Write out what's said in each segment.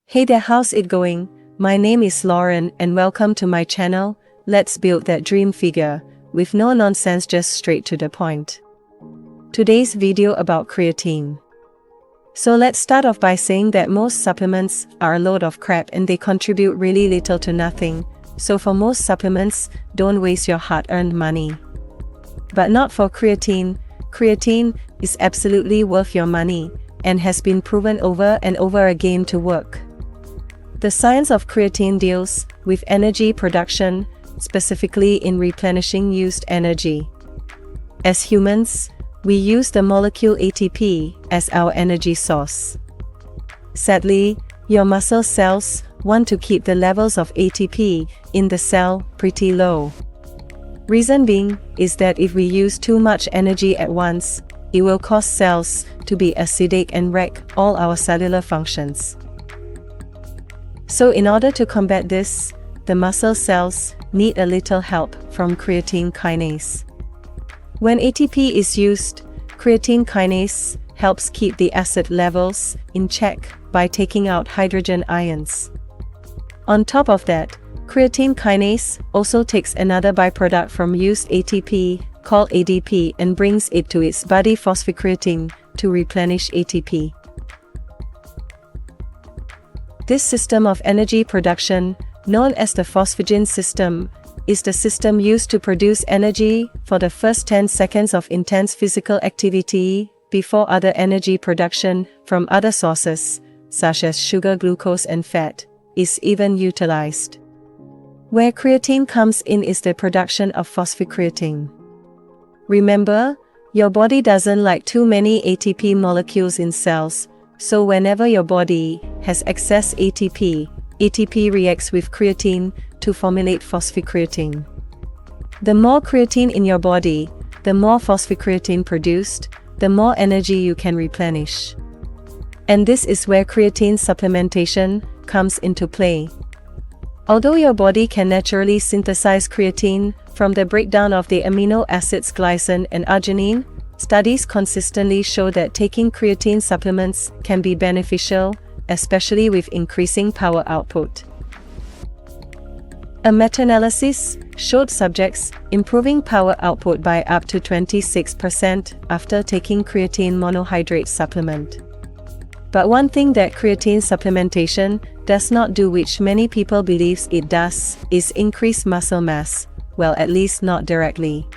Hey there, how's it going? My name is Lauren and welcome to my channel. Let's build that dream figure, with no nonsense, just straight to the point. Today's video about creatine. So let's start off by saying that most supplements are a load of crap and they contribute really little to nothing. So for most supplements, don't waste your hard-earned money. But not for creatine. Creatine is absolutely worth your money and has been proven over and over again to work. The science of creatine deals with energy production, specifically in replenishing used energy. As humans, we use the molecule ATP as our energy source. Sadly, your muscle cells want to keep the levels of ATP in the cell pretty low. Reason being is that if we use too much energy at once, it will cause cells to be acidic and wreck all our cellular functions. So in order to combat this, the muscle cells need a little help from creatine kinase. When ATP is used, creatine kinase helps keep the acid levels in check by taking out hydrogen ions. On top of that, creatine kinase also takes another byproduct from used ATP, called ADP, and brings it to its buddy phosphocreatine to replenish ATP. This system of energy production, known as the phosphagen system, is the system used to produce energy for the first 10 seconds of intense physical activity before other energy production from other sources, such as sugar, glucose, and fat, is even utilized. Where creatine comes in is the production of phosphocreatine. Remember, your body doesn't like too many ATP molecules in cells, so whenever your body has excess ATP, ATP reacts with creatine to formulate phosphocreatine. The more creatine in your body, the more phosphocreatine produced, the more energy you can replenish. And this is where creatine supplementation comes into play. Although your body can naturally synthesize creatine from the breakdown of the amino acids glycine and arginine, studies consistently show that taking creatine supplements can be beneficial, especially with increasing power output. A meta-analysis showed subjects improving power output by up to 26% after taking creatine monohydrate supplement. But one thing that creatine supplementation does not do, which many people believe it does, is increase muscle mass, well, at least not directly.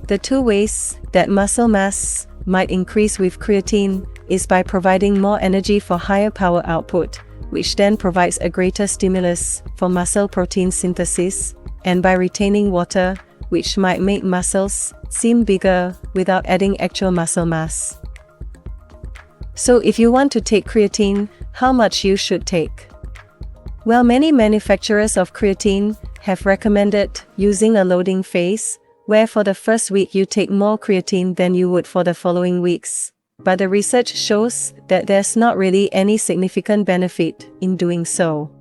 The two ways that muscle mass might increase with creatine is by providing more energy for higher power output, which then provides a greater stimulus for muscle protein synthesis, and by retaining water, which might make muscles seem bigger without adding actual muscle mass. So if you want to take creatine, how much you should take? Well, many manufacturers of creatine have recommended using a loading phase, where for the first week you take more creatine than you would for the following weeks. But the research shows that there's not really any significant benefit in doing so.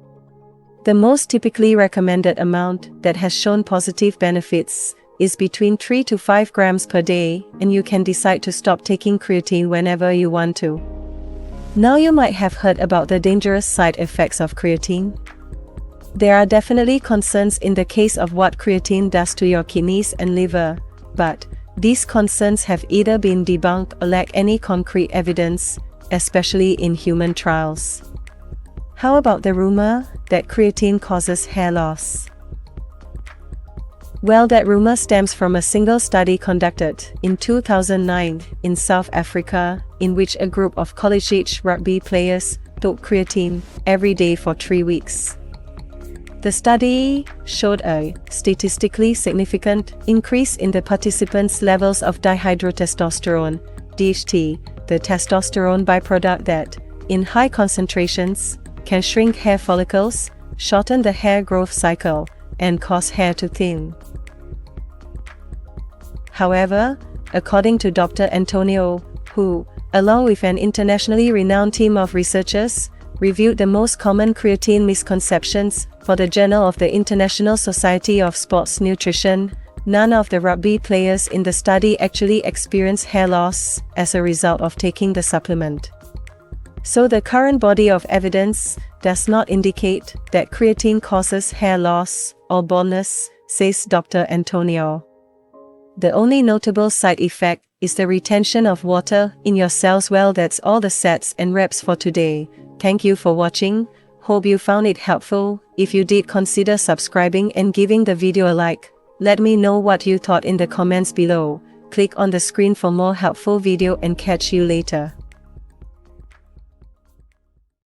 The most typically recommended amount that has shown positive benefits is between 3 to 5 grams per day, and you can decide to stop taking creatine whenever you want to. Now you might have heard about the dangerous side effects of creatine. There are definitely concerns in the case of what creatine does to your kidneys and liver, but these concerns have either been debunked or lack any concrete evidence, especially in human trials. How about the rumor that creatine causes hair loss? Well, that rumor stems from a single study conducted in 2009 in South Africa, in which a group of college-age rugby players took creatine every day for 3 weeks. The study showed a statistically significant increase in the participants' levels of dihydrotestosterone, DHT, the testosterone byproduct that, in high concentrations, can shrink hair follicles, shorten the hair growth cycle, and cause hair to thin. However, according to Dr. Antonio, who, along with an internationally renowned team of researchers, reviewed the most common creatine misconceptions for the Journal of the International Society of Sports Nutrition, none of the rugby players in the study actually experienced hair loss as a result of taking the supplement. So the current body of evidence does not indicate that creatine causes hair loss or baldness, says Dr. Antonio. The only notable side effect is the retention of water in your cells. Well, that's all the sets and reps for today. Thank you for watching. Hope you found it helpful. If you did, consider subscribing and giving the video a like. Let me know what you thought in the comments below. Click on the screen for more helpful video and catch you later.